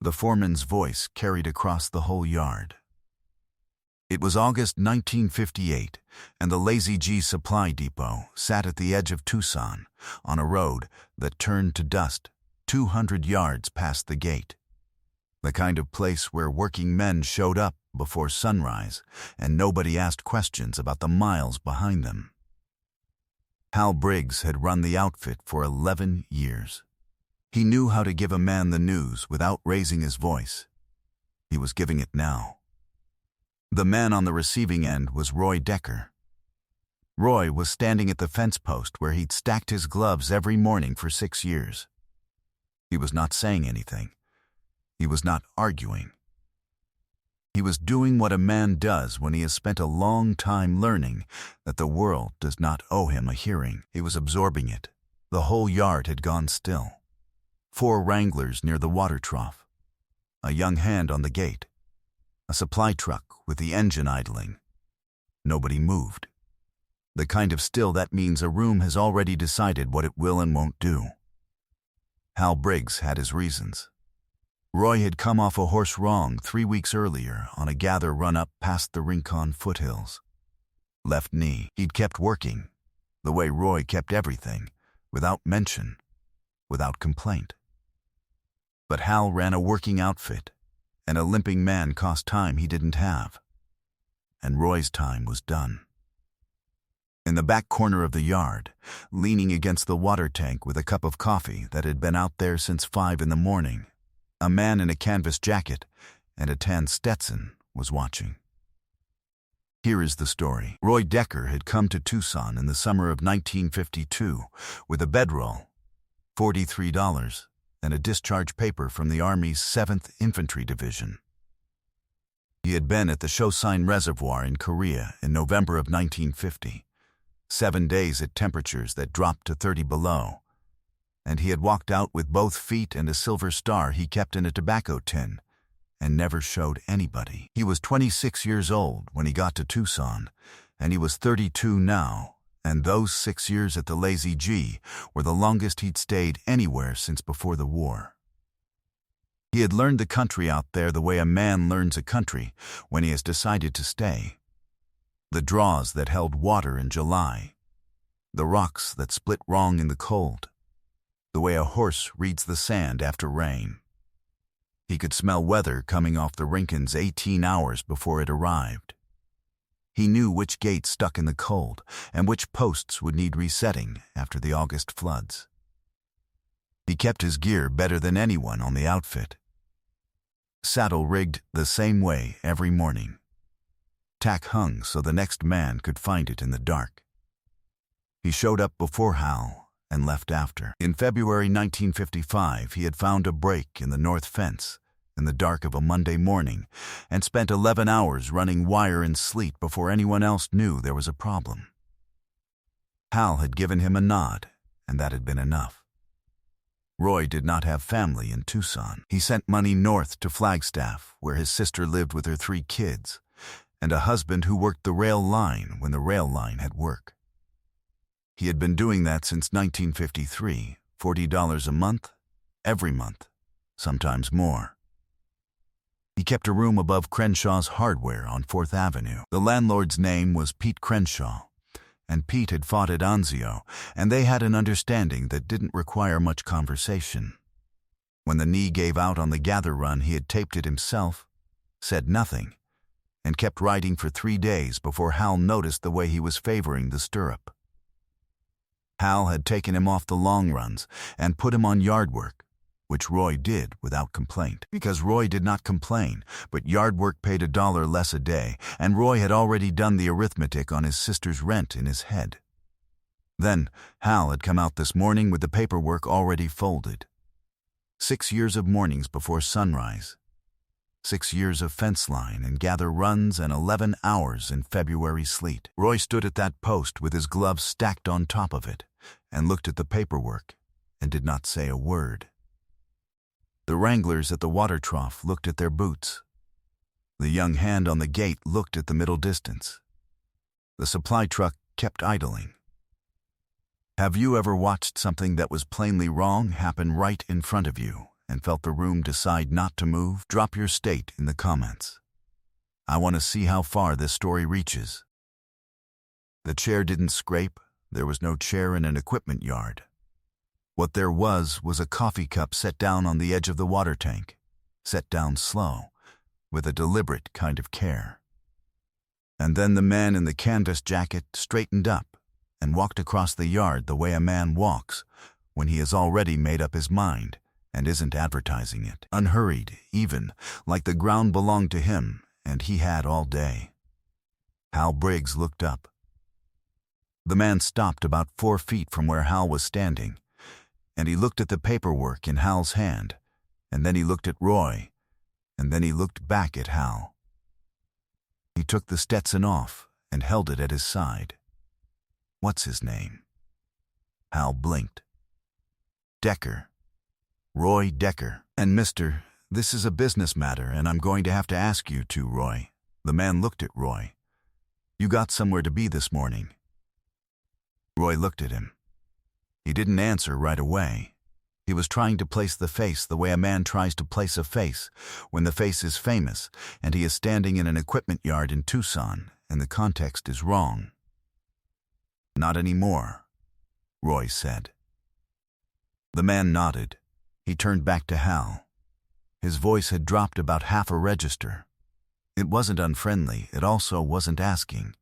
The foreman's voice carried across the whole yard. It was August 1958, and the Lazy G Supply Depot sat at the edge of Tucson, on a road that turned to dust 200 yards past the gate. The kind of place where working men showed up before sunrise, and nobody asked questions about the miles behind them. Hal Briggs had run the outfit for 11 years. He knew how to give a man the news without raising his voice. He was giving it now. The man on the receiving end was Roy Decker. Roy was standing at the fence post where he'd stacked his gloves every morning for 6 years. He was not saying anything. He was not arguing. He was doing what a man does when he has spent a long time learning that the world does not owe him a hearing. He was absorbing it. The whole yard had gone still. 4 wranglers near the water trough. A young hand on the gate. A supply truck with the engine idling. Nobody moved. The kind of still that means a room has already decided what it will and won't do. Hal Briggs had his reasons. Roy had come off a horse wrong 3 weeks earlier on a gather run up past the Rincon foothills. Left knee. He'd kept working, the way Roy kept everything, without mention, without complaint. But Hal ran a working outfit, and a limping man cost time he didn't have. And Roy's time was done. In the back corner of the yard, leaning against the water tank with a cup of coffee that had been out there since 5 in the morning, a man in a canvas jacket and a tan Stetson was watching. Here is the story. Roy Decker had come to Tucson in the summer of 1952 with a bedroll, $43, and a discharge paper from the Army's 7th Infantry Division. He had been at the Tucson Reservoir in Korea in November of 1950, 7 days at temperatures that dropped to 30 below, and he had walked out with both feet and a silver star he kept in a tobacco tin and never showed anybody. He was 26 years old when he got to Tucson, and he was 32 now, and those 6 years at the Lazy G were the longest he'd stayed anywhere since before the war. He had learned the country out there the way a man learns a country when he has decided to stay. The draws that held water in July, the rocks that split wrong in the cold, the way a horse reads the sand after rain. He could smell weather coming off the Rincons 18 hours before it arrived. He knew which gates stuck in the cold and which posts would need resetting after the August floods. He kept his gear better than anyone on the outfit. Saddle rigged the same way every morning. Tack hung so the next man could find it in the dark. He showed up before Hal and left after. In February 1955, he had found a break in the north fence in the dark of a Monday morning and spent 11 hours running wire in sleet before anyone else knew there was a problem. Hal had given him a nod, and that had been enough. Roy did not have family in Tucson. He sent money north to Flagstaff, where his sister lived with her 3 kids, and a husband who worked the rail line when the rail line had work. He had been doing that since 1953, $40 a month, every month, sometimes more. He kept a room above Crenshaw's Hardware on 4th Avenue. The landlord's name was Pete Crenshaw, and Pete had fought at Anzio, and they had an understanding that didn't require much conversation. When the knee gave out on the gather run, he had taped it himself, said nothing, and kept riding for 3 days before Hal noticed the way he was favoring the stirrup. Hal had taken him off the long runs and put him on yard work, which Roy did without complaint. Because Roy did not complain, but yard work paid $1 less a day, and Roy had already done the arithmetic on his sister's rent in his head. Then Hal had come out this morning with the paperwork already folded. 6 years of mornings before sunrise. 6 years of fence line and gather runs and 11 hours in February sleet. Roy stood at that post with his gloves stacked on top of it and looked at the paperwork and did not say a word. The wranglers at the water trough looked at their boots. The young hand on the gate looked at the middle distance. The supply truck kept idling. Have you ever watched something that was plainly wrong happen right in front of you and felt the room decide not to move? Drop your state in the comments. I want to see how far this story reaches. The chair didn't scrape. There was no chair in an equipment yard. What there was a coffee cup set down on the edge of the water tank, set down slow, with a deliberate kind of care. And then the man in the canvas jacket straightened up and walked across the yard the way a man walks when he has already made up his mind and isn't advertising it. Unhurried, even, like the ground belonged to him and he had all day. Hal Briggs looked up. The man stopped about 4 feet from where Hal was standing, and he looked at the paperwork in Hal's hand, and then he looked at Roy, and then he looked back at Hal. He took the Stetson off and held it at his side. What's his name? Hal blinked. Decker. Roy Decker. And Mr., this is a business matter, and I'm going to have to ask you to, Roy. The man looked at Roy. You got somewhere to be this morning. Roy looked at him. He didn't answer right away. He was trying to place the face the way a man tries to place a face when the face is famous and he is standing in an equipment yard in Tucson and the context is wrong. Not anymore, Roy said. The man nodded. He turned back to Hal. His voice had dropped about half a register. It wasn't unfriendly, it also wasn't asking.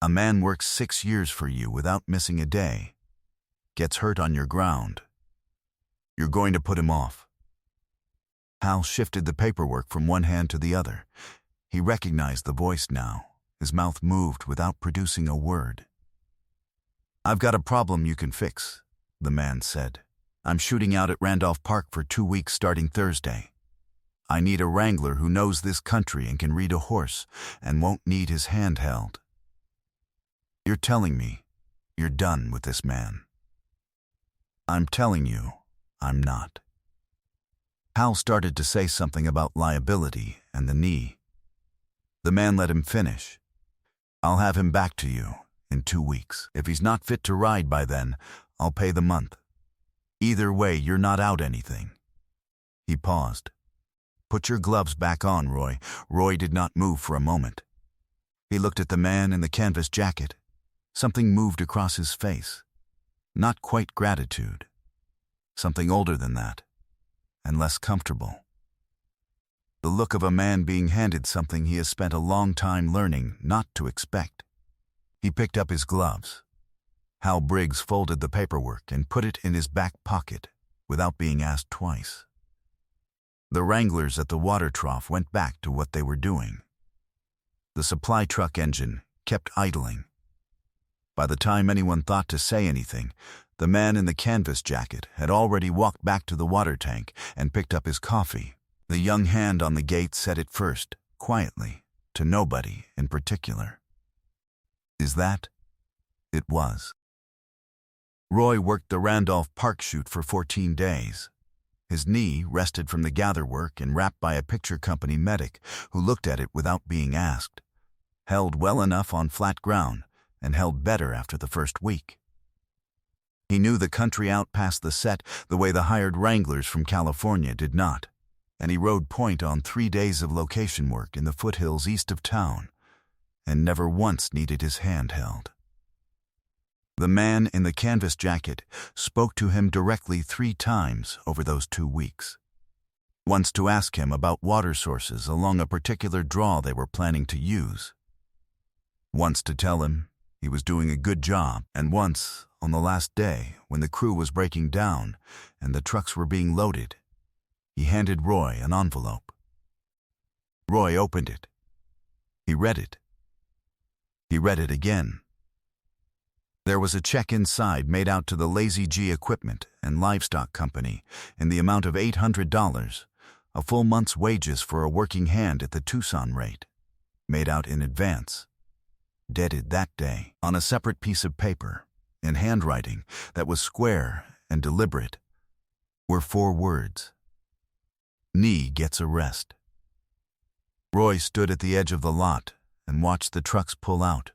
A man works 6 years for you without missing a day. Gets hurt on your ground. You're going to put him off. Hal shifted the paperwork from one hand to the other. He recognized the voice now. His mouth moved without producing a word. I've got a problem you can fix, the man said. I'm shooting out at Randolph Park for 2 weeks starting Thursday. I need a wrangler who knows this country and can read a horse and won't need his hand held. You're telling me you're done with this man. I'm telling you I'm not. Hal started to say something about liability and the knee. The man let him finish. I'll have him back to you in 2 weeks. If he's not fit to ride by then, I'll pay the month. Either way, you're not out anything. He paused. Put your gloves back on, Roy. Roy did not move for a moment. He looked at the man in the canvas jacket. Something moved across his face. Not quite gratitude. Something older than that, and less comfortable. The look of a man being handed something he has spent a long time learning not to expect. He picked up his gloves. Hal Briggs folded the paperwork and put it in his back pocket without being asked twice. The wranglers at the water trough went back to what they were doing. The supply truck engine kept idling. By the time anyone thought to say anything, the man in the canvas jacket had already walked back to the water tank and picked up his coffee. The young hand on the gate said it first, quietly, to nobody in particular. Is that? It was. Roy worked the Randolph Park shoot for 14 days. His knee rested from the gather work and wrapped by a picture company medic who looked at it without being asked. Held well enough on flat ground and held better after the first week. He knew the country out past the set the way the hired wranglers from California did not, and he rode point on 3 days of location work in the foothills east of town, and never once needed his hand held. The man in the canvas jacket spoke to him directly 3 times over those 2 weeks. Once to ask him about water sources along a particular draw they were planning to use. Once to tell him he was doing a good job, and once, on the last day, when the crew was breaking down and the trucks were being loaded, he handed Roy an envelope. Roy opened it. He read it. He read it again. There was a check inside made out to the Lazy G Equipment and Livestock Company in the amount of $800, a full month's wages for a working hand at the Tucson rate, made out in advance. Dated that day, on a separate piece of paper, in handwriting that was square and deliberate, were 4 words. Knee gets a rest. Roy stood at the edge of the lot and watched the trucks pull out,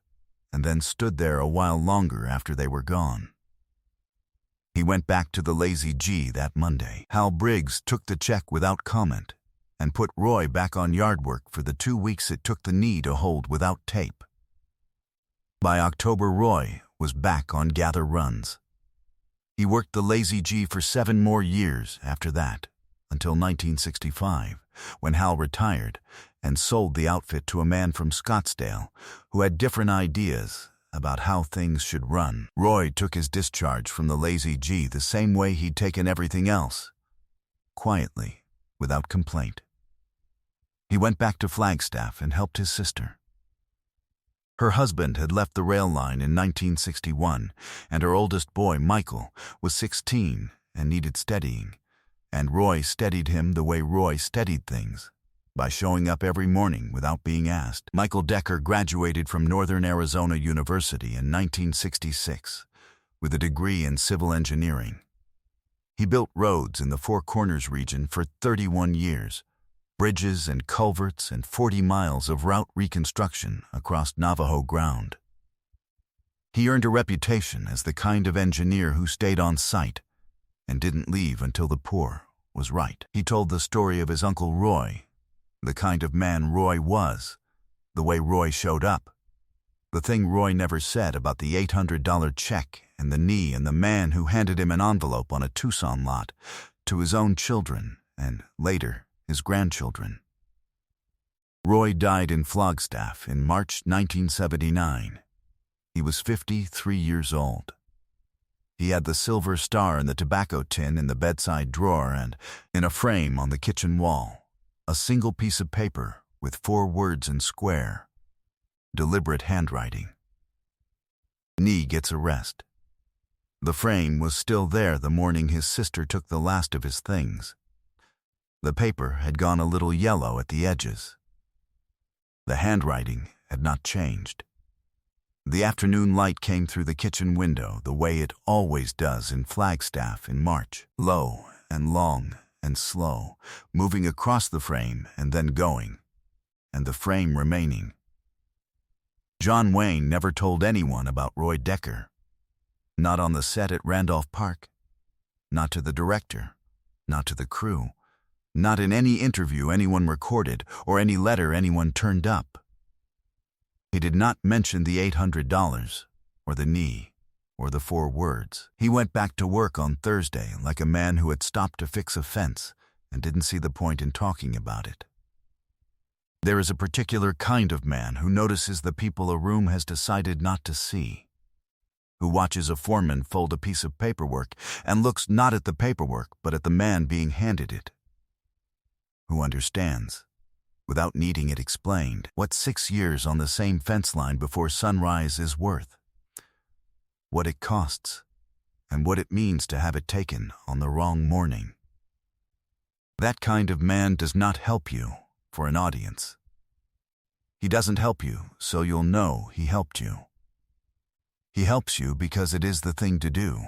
and then stood there a while longer after they were gone. He went back to the Lazy G that Monday. Hal Briggs took the check without comment and put Roy back on yard work for the 2 weeks it took the knee to hold without tape. By October, Roy was back on gather runs. He worked the Lazy G for 7 more years after that, until 1965, when Hal retired and sold the outfit to a man from Scottsdale who had different ideas about how things should run. Roy took his discharge from the Lazy G the same way he'd taken everything else, quietly, without complaint. He went back to Flagstaff and helped his sister. Her husband had left the rail line in 1961, and her oldest boy, Michael, was 16 and needed steadying, and Roy steadied him the way Roy steadied things, by showing up every morning without being asked. Michael Decker graduated from Northern Arizona University in 1966 with a degree in civil engineering. He built roads in the Four Corners region for 31 years, bridges and culverts and 40 miles of route reconstruction across Navajo ground. He earned a reputation as the kind of engineer who stayed on site and didn't leave until the pour was right. He told the story of his Uncle Roy, the kind of man Roy was, the way Roy showed up, the thing Roy never said about the $800 check and the knee and the man who handed him an envelope on a Tucson lot to his own children and, later, his grandchildren. Roy died in Flagstaff in March 1979. He was 53 years old. He had the silver star in the tobacco tin in the bedside drawer and, in a frame on the kitchen wall, a single piece of paper with 4 words in square, deliberate handwriting. Knee gets a rest. The frame was still there the morning his sister took the last of his things. The paper had gone a little yellow at the edges. The handwriting had not changed. The afternoon light came through the kitchen window the way it always does in Flagstaff in March, low and long and slow, moving across the frame and then going, and the frame remaining. John Wayne never told anyone about Roy Decker. Not on the set at Randolph Park, not to the director, not to the crew, not in any interview anyone recorded or any letter anyone turned up. He did not mention the $800 or the knee or the 4 words. He went back to work on Thursday like a man who had stopped to fix a fence and didn't see the point in talking about it. There is a particular kind of man who notices the people a room has decided not to see, who watches a foreman fold a piece of paperwork and looks not at the paperwork but at the man being handed it, who understands, without needing it explained, what 6 years on the same fence line before sunrise is worth, what it costs, and what it means to have it taken on the wrong morning. That kind of man does not help you for an audience. He doesn't help you so you'll know he helped you. He helps you because it is the thing to do,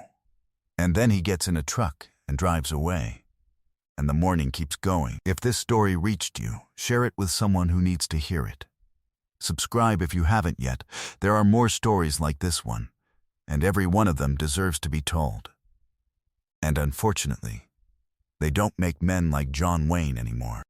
and then he gets in a truck and drives away. And the morning keeps going. If this story reached you, share it with someone who needs to hear it. Subscribe if you haven't yet. There are more stories like this one, and every one of them deserves to be told. And unfortunately, they don't make men like John Wayne anymore.